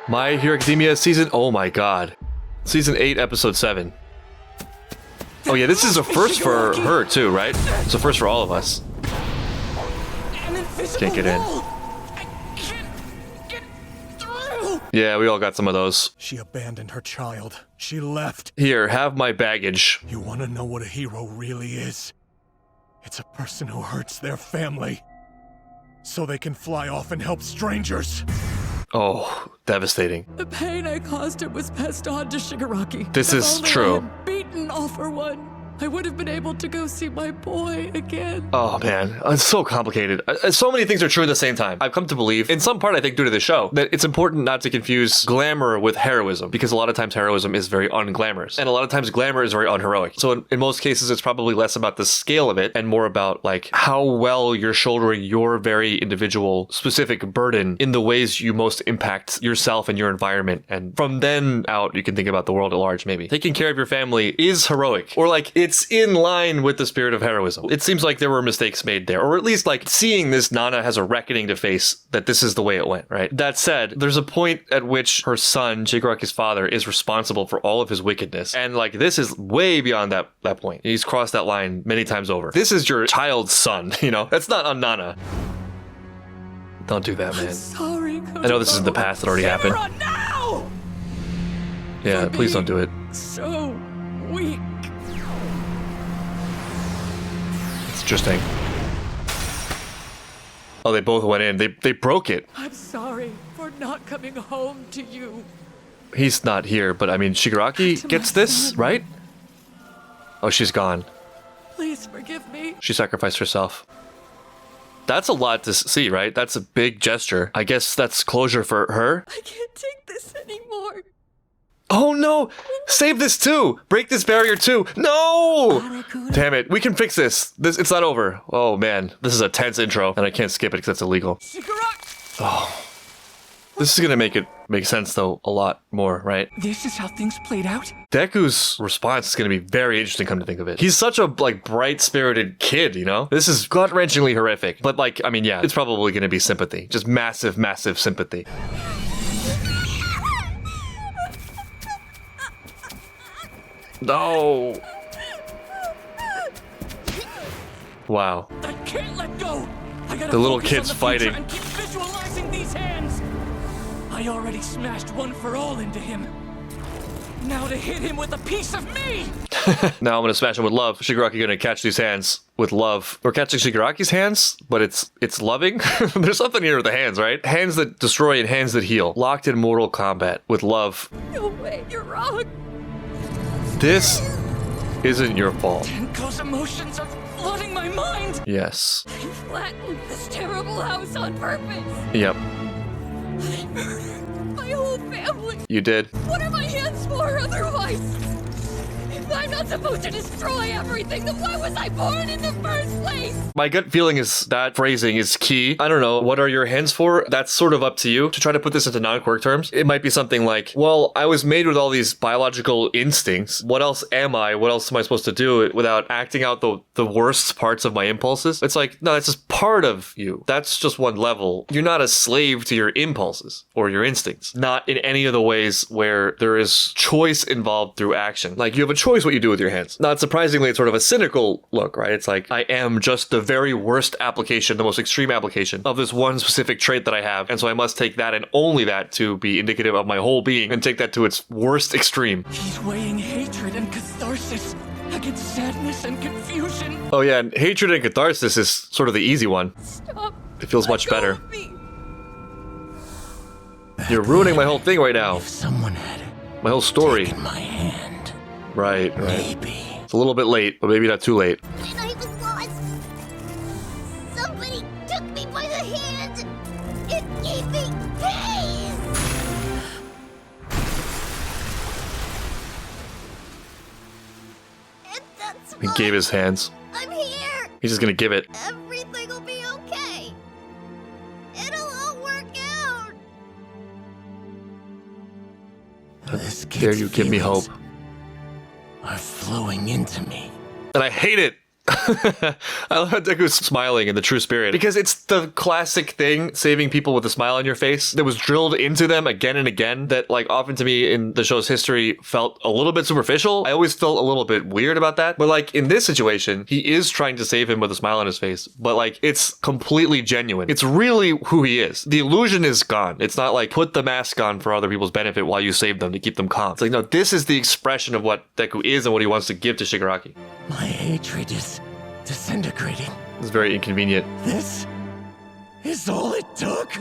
My Hero Academia season... Oh my god. Season 8, episode 7. Oh yeah, this is a first for her too, right? It's a first for all of us. Can't get in. Yeah, we all got some of those. She abandoned her child. She left. Here, have my baggage. You want to know what a hero really is? It's a person who hurts their family so they can fly off and help strangers. Oh, devastating. The pain I caused her was passed on to Shigaraki. This is true. I had beaten all for one, I would have been able to go see my boy again. Oh man, it's so complicated. So many things are true at the same time. I've come to believe, in some part I think due to the show, that it's important not to confuse glamour with heroism, because a lot of times heroism is very unglamorous, and a lot of times glamour is very unheroic. So in most cases, it's probably less about the scale of it and more about like how well you're shouldering your very individual specific burden in the ways you most impact yourself and your environment. And from then out, you can think about the world at large, maybe. Taking care of your family is heroic, or like it's in line with the spirit of heroism. It seems like there were mistakes made there, or at least like seeing this Nana has a reckoning to face that this is the way it went, right? That said, there's a point at which her son, Shigaraki's father, is responsible for all of his wickedness. And like this is way beyond that point. He's crossed that line many times over. This is your child's son, you know? That's not on Nana. Don't do that, man. I'm sorry. I know this is the past that already happened. Now! Yeah, please don't do it. So weak. It's interesting. Oh, they both went in. They broke it. I'm sorry for not coming home to you. He's not here, but I mean, Shigaraki gets this, right? Oh, she's gone. Please forgive me. She sacrificed herself. That's a lot to see, right? That's a big gesture. I guess that's closure for her. I can't take this anymore. Oh no! Save this too! Break this barrier too! No! Damn it, we can fix this. It's not over. Oh man, this is a tense intro, and I can't skip it because that's illegal. Shigaraki! Oh. This is gonna make it make sense though a lot more, right? This is how things played out? Deku's response is gonna be very interesting, come to think of it. He's such a like bright-spirited kid, you know? This is gut-wrenchingly horrific. But like, I mean, yeah, it's probably gonna be sympathy. Just massive, massive sympathy. No. Wow. I can't let go. I gotta The little focus kid's on the fighting. future and keep visualizing these hands. I already smashed one for all into him. Now to hit him with a piece of me. Now I'm gonna smash him with love. Shigaraki gonna catch these hands with love. We're catching Shigaraki's hands, but it's loving. There's something here with the hands, right? Hands that destroy and hands that heal. Locked in mortal combat with love. No way, you're wrong. This isn't your fault. Denko's emotions are flooding my mind. Yes. I flattened this terrible house on purpose. Yep. I murdered my whole family. You did. What are my hands for otherwise? If I'm not supposed to destroy everything, then why was I born in the first place? My gut feeling is that phrasing is key. I don't know. What are your hands for? That's sort of up to you to try to put this into non-quirk terms. It might be something like, well, I was made with all these biological instincts. What else am I? What else am I supposed to do without acting out the worst parts of my impulses? It's like, no, that's just part of you. That's just one level. You're not a slave to your impulses or your instincts. Not in any of the ways where there is choice involved through action. Like you have a choice what you do with your hands. Not surprisingly, it's sort of a cynical look, right? It's like, I am just the very worst application, the most extreme application of this one specific trait that I have. And so I must take that and only that to be indicative of my whole being and take that to its worst extreme. He's weighing hatred and catharsis against sadness and confusion. Oh yeah, and hatred and catharsis is sort of the easy one. Stop. It feels much Let go better. of me. You're ruining my whole thing right now. If someone had My whole story. taken my hand, Right. maybe. It's a little bit late, but maybe not too late. When I was lost, somebody took me by the hand. It gave me peace. And that's He why gave his hands. I'm here. He's just gonna give it. Everything will be okay. It'll all work out. This Dare kid's you give me hope. feelings are flowing into me. And I hate it. I love how Deku's smiling in the true spirit, because it's the classic thing, saving people with a smile on your face, that was drilled into them again and again, that like often to me in the show's history felt a little bit superficial. I always felt a little bit weird about that. But like in this situation, he is trying to save him with a smile on his face, but like it's completely genuine. It's really who he is. The illusion is gone. It's not like put the mask on for other people's benefit while you save them to keep them calm. It's like, no, this is the expression of what Deku is and what he wants to give to Shigaraki. My hatred is disintegrating. It's very inconvenient. This is all it took.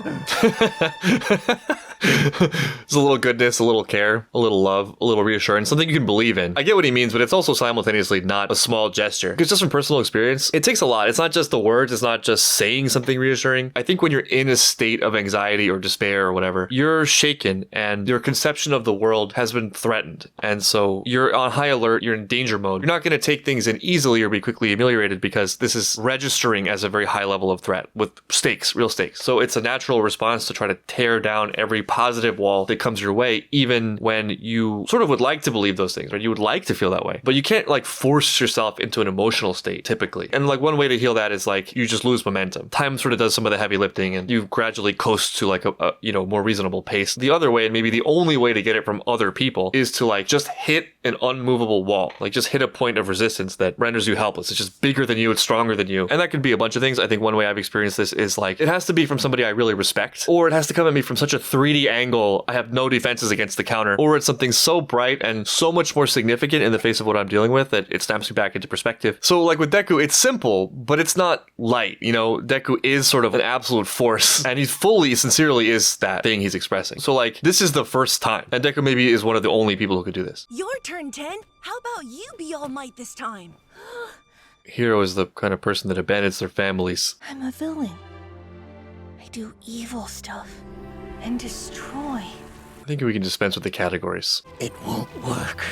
It's a little goodness, a little care, a little love, a little reassurance, something you can believe in. I get what he means, but it's also simultaneously not a small gesture. Because just from personal experience, it takes a lot. It's not just the words, it's not just saying something reassuring. I think when you're in a state of anxiety or despair or whatever, you're shaken and your conception of the world has been threatened. And so you're on high alert, you're in danger mode. You're not going to take things in easily or be quickly ameliorated because this is registering as a very high level of threat with stakes, real stakes. So it's a natural response to try to tear down every positive wall that comes your way, even when you sort of would like to believe those things, right? You would like to feel that way, but you can't like force yourself into an emotional state typically. And like one way to heal that is like you just lose momentum. Time sort of does some of the heavy lifting and you gradually coast to like a more reasonable pace. The other way, and maybe the only way to get it from other people, is to like just hit an unmovable wall, like just hit a point of resistance that renders you helpless. It's just bigger than you, it's stronger than you. And that could be a bunch of things. I think one way I've experienced this is like it has to be from somebody I really respect, or it has to come at me from such a 3D angle I have no defenses against the counter, or it's something so bright and so much more significant in the face of what I'm dealing with that it snaps me back into perspective. So like with Deku, it's simple, but it's not light. You know, Deku is sort of an absolute force, and he fully, sincerely is that thing he's expressing. So like this is the first time, and Deku maybe is one of the only people who could do this. Your turn, 10. How about you be All Might this time? Hero is the kind of person that abandons their families. I'm a villain. I do evil stuff and destroy. I think we can dispense with the categories. It won't work.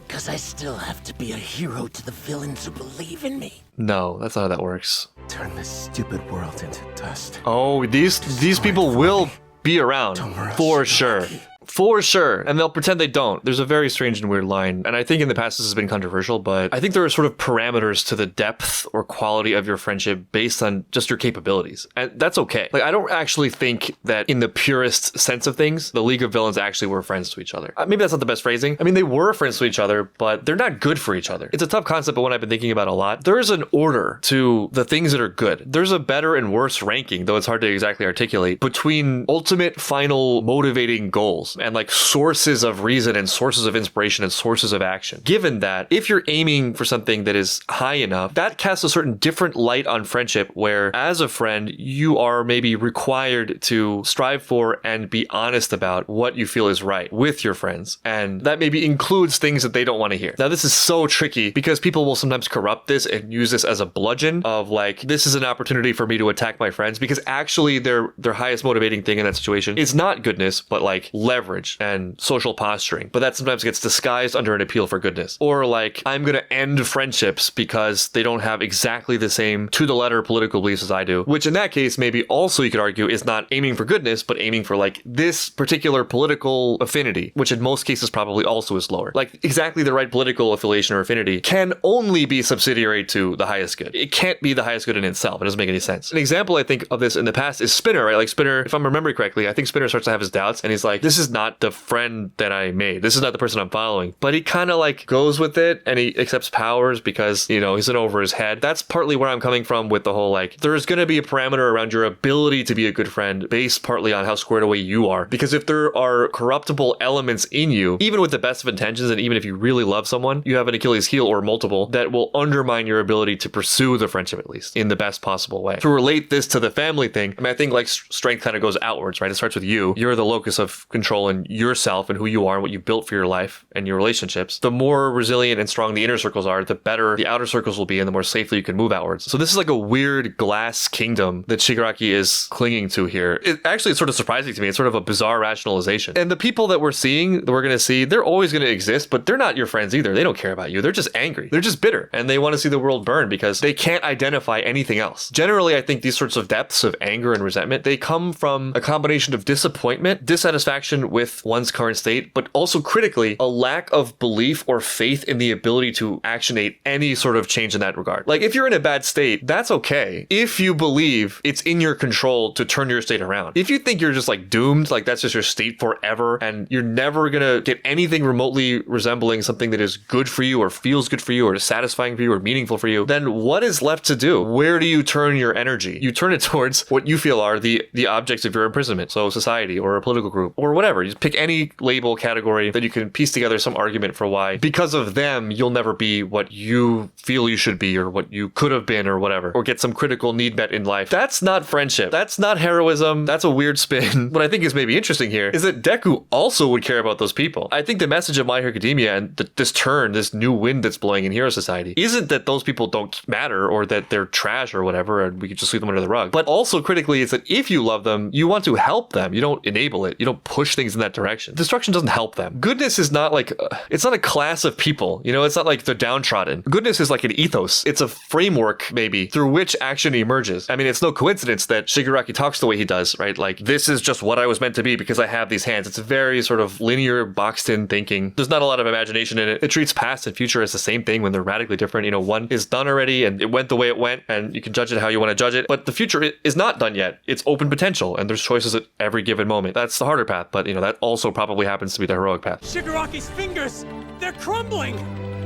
Because I still have to be a hero to the villains who believe in me. No, that's not how that works. Turn this stupid world into dust. Oh, these people will be around for sure. For sure. And they'll pretend they don't. There's a very strange and weird line. And I think in the past this has been controversial, but I think there are sort of parameters to the depth or quality of your friendship based on just your capabilities. And that's okay. Like, I don't actually think that in the purest sense of things, the League of Villains actually were friends to each other. Maybe that's not the best phrasing. I mean, they were friends to each other, but they're not good for each other. It's a tough concept, but one I've been thinking about a lot. There's an order to the things that are good. There's a better and worse ranking, though it's hard to exactly articulate, between ultimate, final, motivating goals and like sources of reason and sources of inspiration and sources of action. Given that, if you're aiming for something that is high enough, that casts a certain different light on friendship where, as a friend, you are maybe required to strive for and be honest about what you feel is right with your friends. And that maybe includes things that they don't want to hear. Now, this is so tricky because people will sometimes corrupt this and use this as a bludgeon of like, this is an opportunity for me to attack my friends, because actually their highest motivating thing in that situation is not goodness, but like leverage and social posturing. But that sometimes gets disguised under an appeal for goodness. Or like, I'm going to end friendships because they don't have exactly the same to the letter political beliefs as I do, which in that case, maybe also you could argue is not aiming for goodness, but aiming for like this particular political affinity, which in most cases probably also is lower. Like exactly the right political affiliation or affinity can only be subsidiary to the highest good. It can't be the highest good in itself. It doesn't make any sense. An example I think of this in the past is Spinner, right? Like Spinner, if I'm remembering correctly, I think Spinner starts to have his doubts and he's like, this is not the friend that I made. This is not the person I'm following. But he kind of like goes with it and he accepts powers because, you know, he's in over his head. That's partly where I'm coming from with the whole like, there's going to be a parameter around your ability to be a good friend based partly on how squared away you are. Because if there are corruptible elements in you, even with the best of intentions and even if you really love someone, you have an Achilles heel or multiple that will undermine your ability to pursue the friendship, at least in the best possible way. To relate this to the family thing, I mean, I think like strength kind of goes outwards, right? It starts with you. You're the locus of control in yourself and who you are and what you built for your life and your relationships. The more resilient and strong the inner circles are, the better the outer circles will be and the more safely you can move outwards. So this is like a weird glass kingdom that Shigaraki is clinging to here. It's sort of surprising to me. It's sort of a bizarre rationalization. And the people that we're going to see, they're always going to exist, but they're not your friends either. They don't care about you. They're just angry. They're just bitter and they want to see the world burn because they can't identify anything else. Generally, I think these sorts of depths of anger and resentment, they come from a combination of disappointment, dissatisfaction with one's current state, but also critically, a lack of belief or faith in the ability to actionate any sort of change in that regard. Like, if you're in a bad state, that's okay. If you believe it's in your control to turn your state around. If you think you're just like doomed, like that's just your state forever, and you're never gonna get anything remotely resembling something that is good for you or feels good for you or is satisfying for you or meaningful for you, then what is left to do? Where do you turn your energy? You turn it towards what you feel are the objects of your imprisonment. So society or a political group or whatever. You just pick any label category that you can piece together some argument for why, because of them, you'll never be what you feel you should be or what you could have been or whatever, or get some critical need met in life. That's not friendship. That's not heroism. That's a weird spin. What I think is maybe interesting here is that Deku also would care about those people. I think the message of My Hero Academia and this new wind that's blowing in Hero Society isn't that those people don't matter or that they're trash or whatever and we could just sweep them under the rug. But also critically, it's that if you love them, you want to help them. You don't enable it. You don't push things in that direction. Destruction doesn't help them. Goodness is not like, it's not a class of people. You know, it's not like the downtrodden. Goodness is like an ethos. It's a framework, maybe, through which action emerges. I mean, it's no coincidence that Shigaraki talks the way he does, right? Like, this is just what I was meant to be because I have these hands. It's very sort of linear, boxed-in thinking. There's not a lot of imagination in it. It treats past and future as the same thing when they're radically different. You know, one is done already and it went the way it went and you can judge it how you want to judge it. But the future is not done yet. It's open potential and there's choices at every given moment. That's the harder path, but you know, that also probably happens to be the heroic path. Shigaraki's fingers! They're crumbling!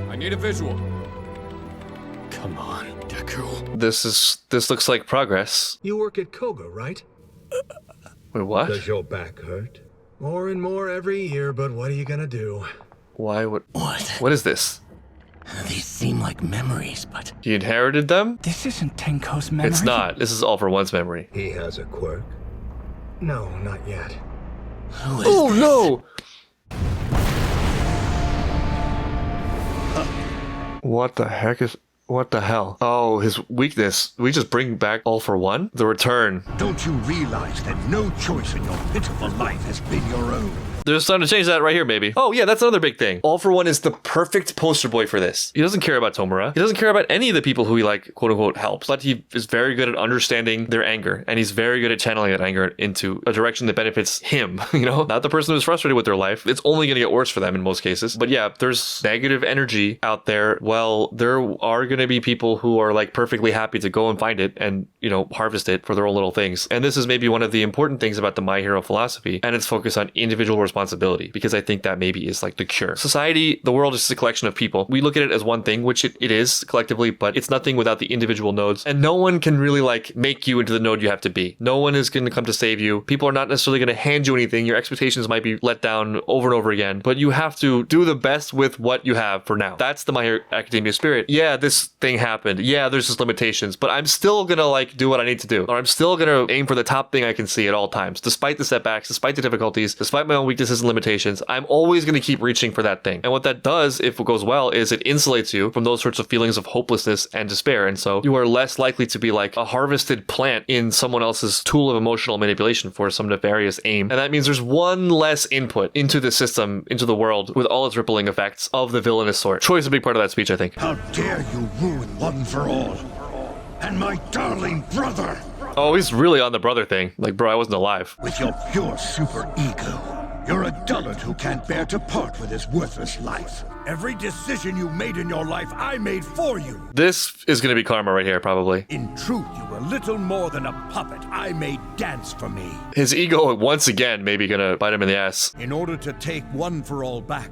I need a visual. Come on, Deku. This looks like progress. You work at Koga, right? Wait, what? Does your back hurt? More and more every year, but what are you gonna do? Why would... What? What is this? These seem like memories, but... He inherited them? This isn't Tenko's memory. It's not. This is All for One's memory. He has a quirk? No, not yet. Who is Oh, this? no! What the heck is... What the hell? Oh, his weakness. We just bring back All for One? The return. Don't you realize that no choice in your pitiful life has been your own? There's time to change that right here, maybe. Oh, yeah, that's another big thing. All for One is the perfect poster boy for this. He doesn't care about Tomura. He doesn't care about any of the people who he, like, quote unquote, helps. But he is very good at understanding their anger. And he's very good at channeling that anger into a direction that benefits him, you know? Not the person who's frustrated with their life. It's only going to get worse for them in most cases. But yeah, there's negative energy out there. Well, there are going to be people who are, like, perfectly happy to go and find it and, you know, harvest it for their own little things. And this is maybe one of the important things about the My Hero philosophy and its focus on individual responsibility, because I think that maybe is like the cure. Society, the world is just a collection of people. We look at it as one thing, which it is collectively, but it's nothing without the individual nodes. And no one can really like make you into the node you have to be. No one is going to come to save you. People are not necessarily going to hand you anything. Your expectations might be let down over and over again, but you have to do the best with what you have for now. That's the My Hero Academia spirit. Yeah, this thing happened. Yeah, there's just limitations, but I'm still going to like do what I need to do. Or I'm still going to aim for the top thing I can see at all times, despite the setbacks, despite the difficulties, despite my own weaknesses and limitations. I'm always going to keep reaching for that thing. And what that does, if it goes well, is it insulates you from those sorts of feelings of hopelessness and despair. And so you are less likely to be like a harvested plant in someone else's tool of emotional manipulation for some nefarious aim. And that means there's one less input into the system, into the world, with all its rippling effects of the villainous sort. Troy's a big part of that speech, I think. How dare you ruin One for All? And my darling brother! Oh, he's really on the brother thing. Like, bro, I wasn't alive. With your pure super ego. You're a dullard who can't bear to part with his worthless life. Every decision you made in your life, I made for you. This is going to be karma right here, probably. In truth, you were little more than a puppet I made dance for me. His ego, once again, maybe going to bite him in the ass. In order to take One for All back,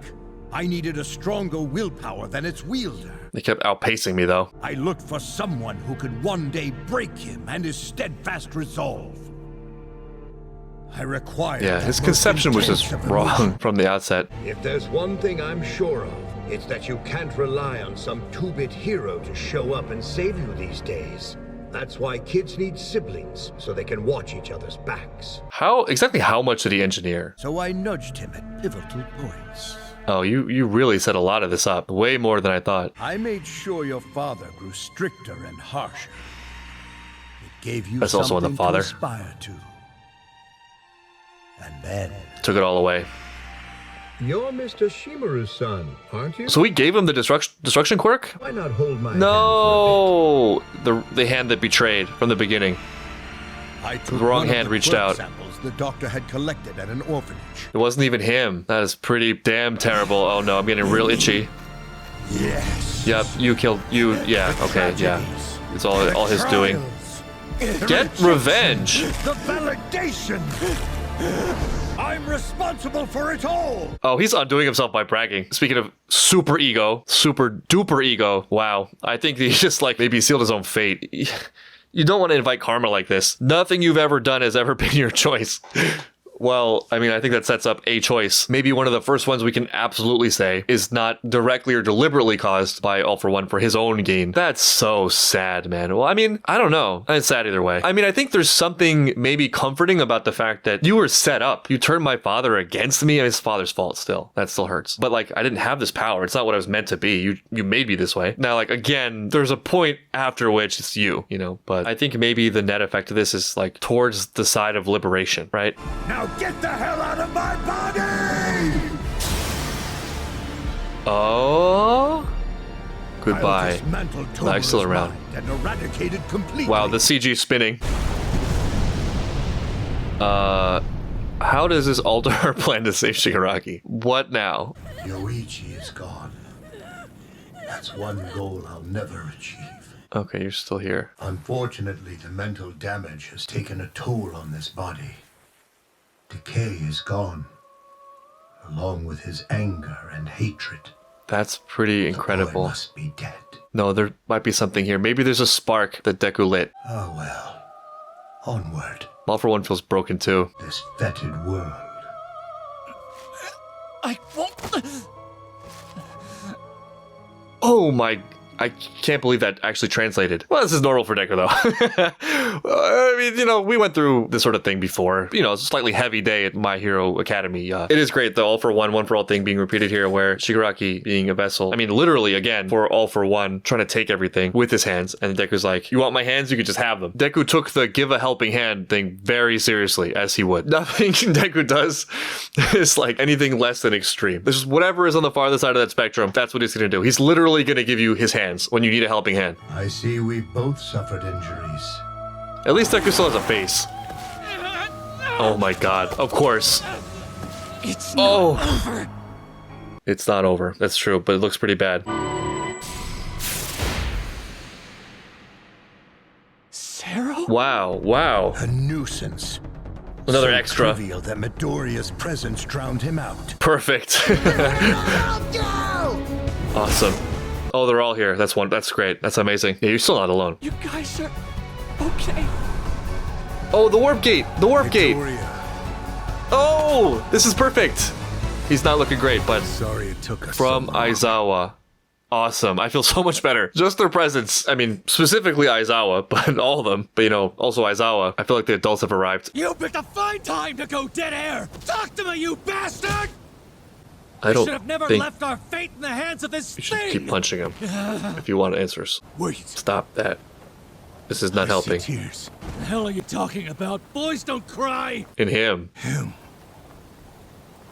I needed a stronger willpower than its wielder. They kept outpacing me, though. I looked for someone who could one day break him and his steadfast resolve. I required... Yeah, his conception was just wrong from the outset. If there's one thing I'm sure of, it's that you can't rely on some two-bit hero to show up and save you these days. That's why kids need siblings, so they can watch each other's backs. Exactly how much did he engineer? So I nudged him at pivotal points. Oh, you really set a lot of this up. Way more than I thought. I made sure your father grew stricter and harsher. It gave you That's also on the something father. to aspire to. And then... Took it all away. You're Mr. Shimaru's son, aren't you? So we gave him the destruction quirk? Why not hold my No! The hand that betrayed from the beginning. I took The wrong one of hand the reached blood out. samples the doctor had collected at an orphanage. It wasn't even him. That is pretty damn terrible. Oh no, I'm getting real itchy. Yes. Yep, you killed you. Yeah, okay, yeah. It's all his doing. Get revenge. The validation. I'm responsible for it all. Oh, he's undoing himself by bragging. Speaking of super ego, super duper ego. Wow, I think he just like maybe sealed his own fate. You don't want to invite karma like this. Nothing you've ever done has ever been your choice. Well, I mean, I think that sets up a choice. Maybe one of the first ones we can absolutely say is not directly or deliberately caused by All for One for his own gain. That's so sad, man. Well, I mean, I don't know. It's sad either way. I mean, I think there's something maybe comforting about the fact that you were set up. You turned my father against me. I mean, it's father's fault still. That still hurts. But like, I didn't have this power. It's not what I was meant to be. You made me this way. Now, like, again, there's a point after which it's you know, but I think maybe the net effect of this is like towards the side of liberation, right? Now get the hell out of my body! Oh, goodbye. Nice still around. And eradicated completely. Wow, the CG spinning. How does this alter our plan to save Shigaraki? What now? Yoichi is gone. That's one goal I'll never achieve. Okay, you're still here. Unfortunately, the mental damage has taken a toll on this body. Decay is gone, along with his anger and hatred. That's pretty incredible. The boy must be dead. No, there might be something here. Maybe there's a spark that Deku lit. Oh well. Onward. All for One feels broken too. This fetid world. I won't. Oh my... I can't believe that actually translated. Well, this is normal for Deku, though. I mean, you know, we went through this sort of thing before. You know, it's a slightly heavy day at My Hero Academy. It is great, the All for One, One for All thing being repeated here, where Shigaraki being a vessel. I mean, literally, again, for All for One, trying to take everything with his hands. And Deku's like, you want my hands? You could just have them. Deku took the give a helping hand thing very seriously, as he would. Nothing Deku does is like anything less than extreme. This is whatever is on the farther side of that spectrum, that's what he's going to do. He's literally going to give you his hand when you need a helping hand. I see we both suffered injuries. At least Deku still has a face. Oh my god. Of course. It's not over. It's not over. That's true, but it looks pretty bad. Sarah? Wow. Wow. A nuisance. Another So extra. trivial that Midoriya's presence drowned him out. Perfect. Awesome. Oh, they're all here. That's one. That's great. That's amazing. Yeah, you're still not alone. You guys are okay. Oh, the warp gate. The warp gate. Midoriya, Oh, this is perfect. He's not looking great, but sorry it took us from so long. Aizawa. Awesome. I feel so much better. Just their presence. I mean, specifically Aizawa, but all of them. But, you know, also Aizawa. I feel like the adults have arrived. You picked a fine time to go dead air. Talk to me, you bastard! I don't should have never think left our fate in the hands of this you should thing. keep punching him if you want answers. Wait. Stop that. This is not I see helping. tears. The hell are you talking about? Boys don't cry. In him. Him.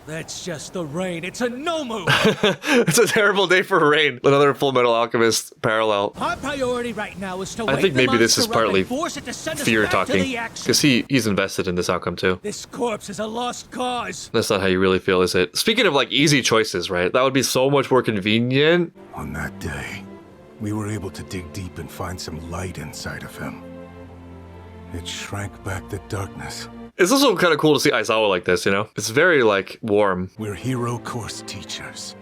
That's just the rain. It's a no move. It's a terrible day for rain. Another Full Metal Alchemist parallel. Our priority right now is to I wake think the maybe this is monster up partly and force it to send us fear back to talking. the action. Because he's invested in this outcome too. This corpse is a lost cause. That's not how you really feel, is it? Speaking of like easy choices, right? That would be so much more convenient. On that day, we were able to dig deep and find some light inside of him. It shrank back the darkness. It's also kind of cool to see Aizawa like this, you know? It's very like warm. We're hero course teachers.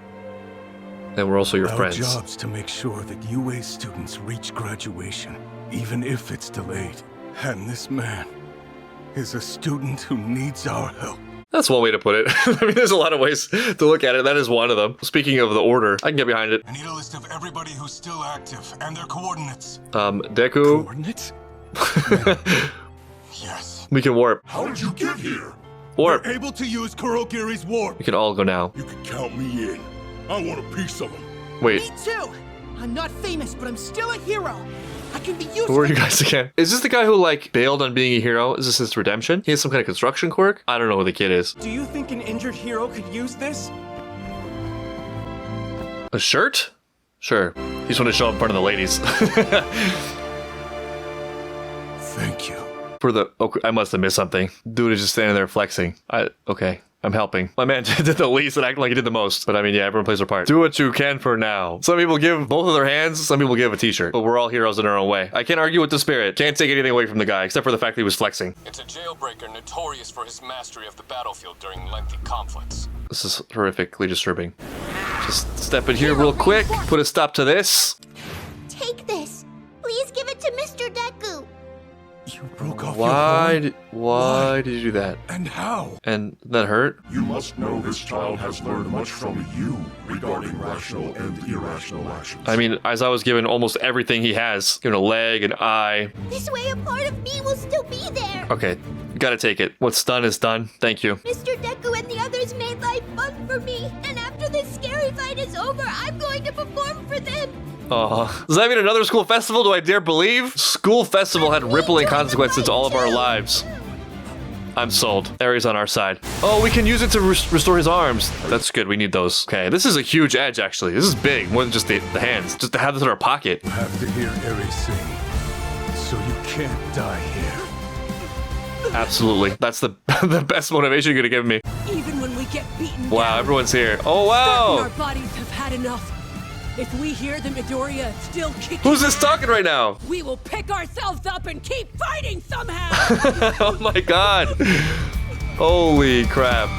And we're also your Our friends. job's to make sure that UA students reach graduation, even if it's delayed. And this man is a student who needs our help. That's one way to put it. I mean, there's a lot of ways to look at it. That is one of them. Speaking of the order, I can get behind it. I need a list of everybody who's still active and their coordinates. Deku, Coordinates? Yes. we can warp. How did you get here? Warp. Able to use Kurogiri's warp. We can all go now. You can count me in. I want a piece of him. Wait, Me too! I'm not famous, but I'm still a hero. I can be useful. who are you guys again? Is this the guy who like bailed on being a hero? Is this his redemption? He has some kind of construction quirk? I don't know who the kid is. Do you think an injured hero could use this? A shirt? Sure. He just want to show up in front of the ladies. Thank you. For the... Okay, I must have missed something. Dude is just standing there flexing. Okay. I'm helping. My man did the least and acted like he did the most. But I mean, yeah, everyone plays their part. Do what you can for now. Some people give both of their hands. Some people give a t-shirt. But we're all heroes in our own way. I can't argue with the spirit. Can't take anything away from the guy, except for the fact that he was flexing. It's a jailbreaker notorious for his mastery of the battlefield during lengthy conflicts. This is horrifically disturbing. Just step in here real quick. Put a stop to this. Take this. Please give it to Mr. Deku. You broke off your horn? Why did you do that? And how? And that hurt? You must know this child has learned much from you regarding rational and irrational actions. I mean, Aizawa was given almost everything he has. Given a leg, an eye. This way a part of me will still be there. Okay, gotta take it. What's done is done. Thank you. Mr. Deku and the others made life fun for me. And after this scary fight is over, I'm going to perform for them. Does that mean another school festival? Do I dare believe? School festival had rippling consequences to all of our lives. I'm sold. Ares on our side. Oh, we can use it to restore his arms. That's good. We need those. Okay, this is a huge edge, actually. This is big. More than just the hands. Just to have this in our pocket. You have to hear Ares sing, so you can't die here. Absolutely. That's the best motivation you're gonna give me. Even when we get beaten wow, down, everyone's here. Oh, wow. our bodies have had enough. If we hear the Midoriya still kicking, who's this talking right now? We will pick ourselves up and keep fighting somehow. Oh my god. Holy crap.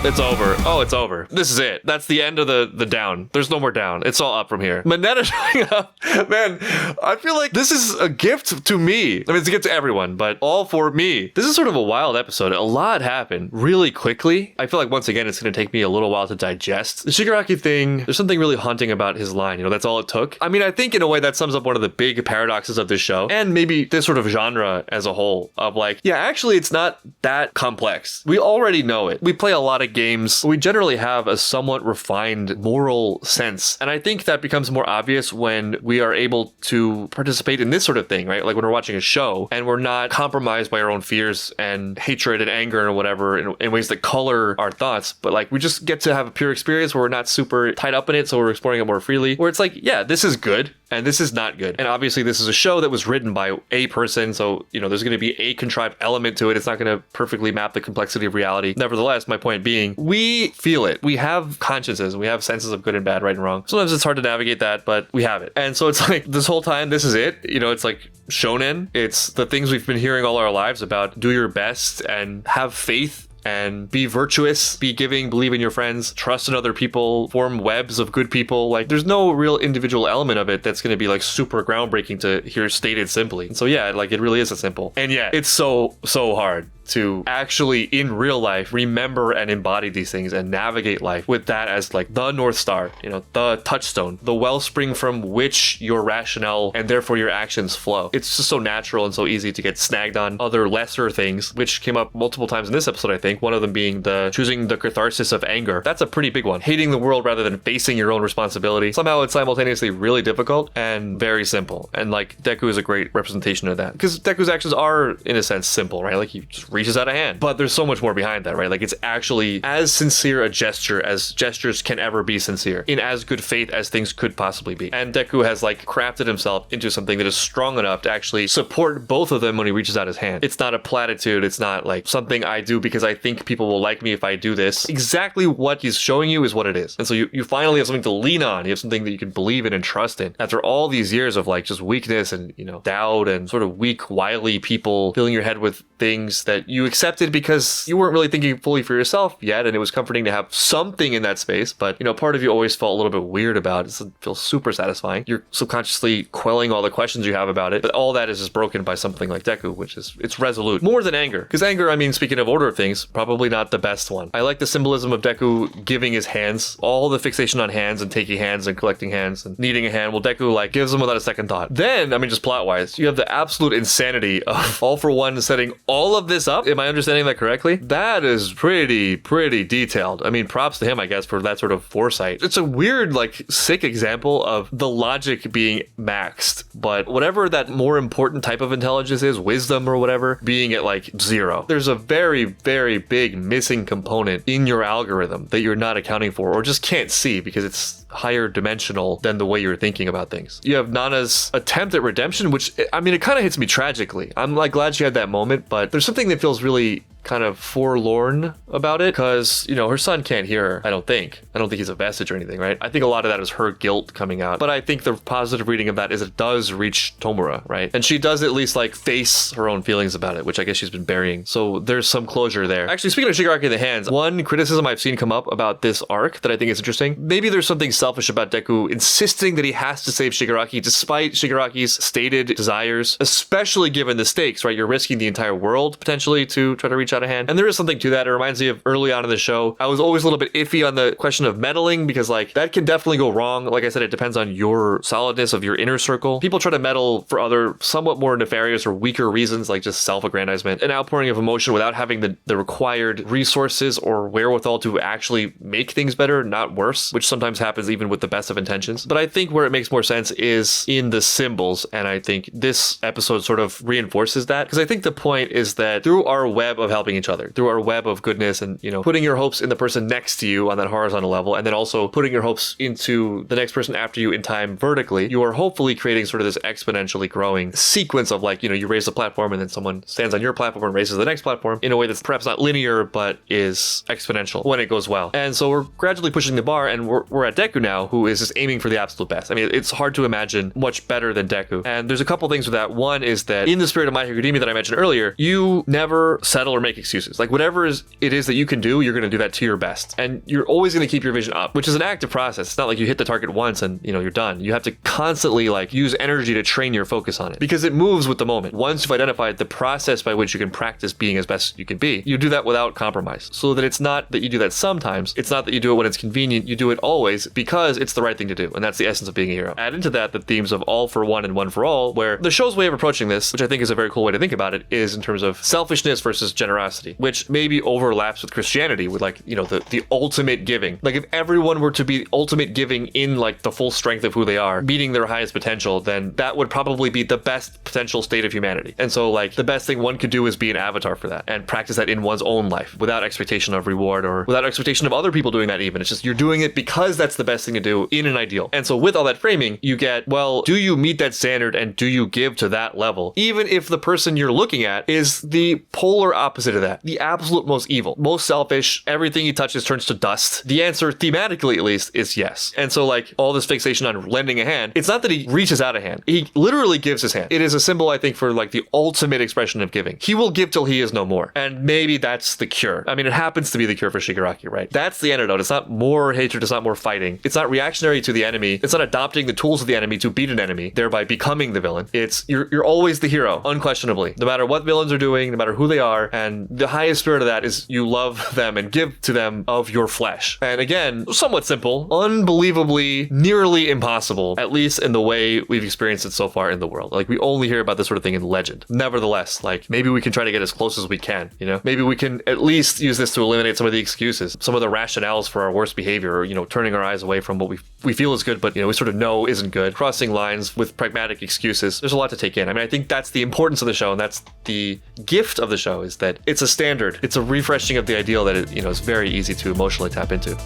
It's over. Oh, it's over. This is it. That's the end of the down. There's no more down. It's all up from here. Mineta showing up. Man, I feel like this is a gift to me. I mean, it's a gift to everyone, but all for me. This is sort of a wild episode. A lot happened really quickly. I feel like, once again, it's going to take me a little while to digest. The Shigaraki thing, there's something really haunting about his line. You know, that's all it took. I mean, I think in a way that sums up one of the big paradoxes of this show, and maybe this sort of genre as a whole, of like, yeah, actually, it's not that complex. We already know it. We play a lot of games. We generally have a somewhat refined moral sense. And I think that becomes more obvious when we are able to participate in this sort of thing, right? Like when we're watching a show and we're not compromised by our own fears and hatred and anger or whatever in ways that color our thoughts, but like we just get to have a pure experience where we're not super tied up in it, so we're exploring it more freely, where it's like, yeah, this is good and this is not good. And obviously this is a show that was written by a person, so, you know, there's going to be a contrived element to it. It's not going to perfectly map the complexity of reality. Nevertheless, my point being, we feel it. We have consciences. We have senses of good and bad, right and wrong. Sometimes it's hard to navigate that, but we have it. And so it's like this whole time, this is it. You know, it's like shonen. It's the things we've been hearing all our lives about. Do your best and have faith and be virtuous, be giving, believe in your friends, trust in other people, form webs of good people. Like, there's no real individual element of it that's going to be like super groundbreaking to hear stated simply. And so yeah, like it really is a simple. And yeah, it's so hard to actually in real life remember and embody these things and navigate life with that as like the North Star, you know, the touchstone, the wellspring from which your rationale and therefore your actions flow. It's just so natural and so easy to get snagged on other lesser things, which came up multiple times in this episode, I think. One of them being the choosing the catharsis of anger. That's a pretty big one. Hating the world rather than facing your own responsibility. Somehow it's simultaneously really difficult and very simple. And like Deku is a great representation of that, because Deku's actions are in a sense simple, right? Like he just reaches out a hand, but there's so much more behind that, right? Like it's actually as sincere a gesture as gestures can ever be sincere, in as good faith as things could possibly be. And Deku has like crafted himself into something that is strong enough to actually support both of them when he reaches out his hand. It's not a platitude. It's not like something I do because I think people will like me if I do this. Exactly what he's showing you is what it is. And so you finally have something to lean on. You have something that you can believe in and trust in after all these years of like just weakness and, you know, doubt and sort of weak, wily people filling your head with things that you accepted because you weren't really thinking fully for yourself yet, and it was comforting to have something in that space. But, you know, part of you always felt a little bit weird about it. It feels super satisfying. You're subconsciously quelling all the questions you have about it, but all that is just broken by something like Deku, which is, it's resolute. More than anger. Because anger, I mean, speaking of order of things, probably not the best one. I like the symbolism of Deku giving his hands, all the fixation on hands and taking hands and collecting hands and needing a hand. Well, Deku like gives them without a second thought. Then, I mean, just plot wise, you have the absolute insanity of All For One setting all of this up. Am I understanding that correctly? That is pretty detailed. I mean, props to him, I guess, for that sort of foresight. It's a weird, like, sick example of the logic being maxed, but whatever that more important type of intelligence is, wisdom or whatever, being at like 0. There's a very big missing component in your algorithm that you're not accounting for or just can't see because it's higher dimensional than the way you're thinking about things. You have Nana's attempt at redemption, which, I mean, it kind of hits me tragically. I'm like glad she had that moment, but there's something that feels really kind of forlorn about it, because, you know, her son can't hear her. I don't think he's a vestige or anything, right? I think a lot of that is her guilt coming out, but I think the positive reading of that is it does reach Tomura, right? And she does at least like face her own feelings about it, which I guess she's been burying, so there's some closure there. Actually, speaking of Shigaraki in the hands, one criticism I've seen come up about this arc that I think is interesting, maybe there's something selfish about Deku insisting that he has to save Shigaraki despite Shigaraki's stated desires, especially given the stakes, right? You're risking the entire world potentially to try to reach out a hand. And there is something to that. It reminds me of early on in the show. I was always a little bit iffy on the question of meddling, because like that can definitely go wrong. Like I said, it depends on your solidness of your inner circle. People try to meddle for other somewhat more nefarious or weaker reasons, like just self-aggrandizement, an outpouring of emotion without having the required resources or wherewithal to actually make things better, not worse, which sometimes happens even with the best of intentions. But I think where it makes more sense is in the symbols, and I think this episode sort of reinforces that, because I think the point is that through our web of helping each other, through our web of goodness, and, you know, putting your hopes in the person next to you on that horizontal level, and then also putting your hopes into the next person after you in time vertically, you are hopefully creating sort of this exponentially growing sequence of, like, you know, you raise a platform and then someone stands on your platform and raises the next platform in a way that's perhaps not linear but is exponential when it goes well. And so we're gradually pushing the bar, and we're at Deku now, who is just aiming for the absolute best. I mean, it's hard to imagine much better than Deku. And there's a couple things with that. One is that in the spirit of My Hero Academia that I mentioned earlier, you never settle or make excuses. Like, whatever it is that you can do, you're going to do that to your best, and you're always going to keep your vision up, which is an active process. It's not like you hit the target once and, you know, you're done. You have to constantly like use energy to train your focus on it, because it moves with the moment. Once you've identified the process by which you can practice being as best you can be, you do that without compromise, so that it's not that you do that sometimes, it's not that you do it when it's convenient, you do it always because it's the right thing to do, and that's the essence of being a hero. Add into that the themes of all for one and one for all, where the show's way of approaching this, which I think is a very cool way to think about it, is in terms of selfishness versus generosity, which maybe overlaps with Christianity, with, like, you know, the ultimate giving. Like, if everyone were to be ultimate giving in like the full strength of who they are, meeting their highest potential, then that would probably be the best potential state of humanity. And so, like, the best thing one could do is be an avatar for that and practice that in one's own life without expectation of reward or without expectation of other people doing that even. It's just you're doing it because that's the best thing to do in an ideal. And so with all that framing, you get, well, do you meet that standard and do you give to that level, even if the person you're looking at is the polar opposite of that, the absolute most evil, most selfish, everything he touches turns to dust? The answer, thematically at least, is yes. And so, like, all this fixation on lending a hand, it's not that he reaches out a hand, he literally gives his hand. It is a symbol, I think, for like the ultimate expression of giving. He will give till he is no more, and maybe that's the cure. I mean, it happens to be the cure for Shigaraki, right? That's the antidote. It's not more hatred, it's not more fighting, it's not reactionary to the enemy, it's not adopting the tools of the enemy to beat an enemy, thereby becoming the villain. It's you're always the hero, unquestionably, no matter what villains are doing, no matter who they are. And the highest spirit of that is you love them and give to them of your flesh. And again, somewhat simple, unbelievably nearly impossible, at least in the way we've experienced it so far in the world. Like, we only hear about this sort of thing in legend. Nevertheless, like, maybe we can try to get as close as we can, you know? Maybe we can at least use this to eliminate some of the excuses, some of the rationales for our worst behavior, or, you know, turning our eyes away from what we feel is good, but, you know, we sort of know isn't good, crossing lines with pragmatic excuses. There's a lot to take in. I mean, I think that's the importance of the show, and that's the gift of the show, is that it's a standard. It's a refreshing of the ideal that it, you know, is very easy to emotionally tap into.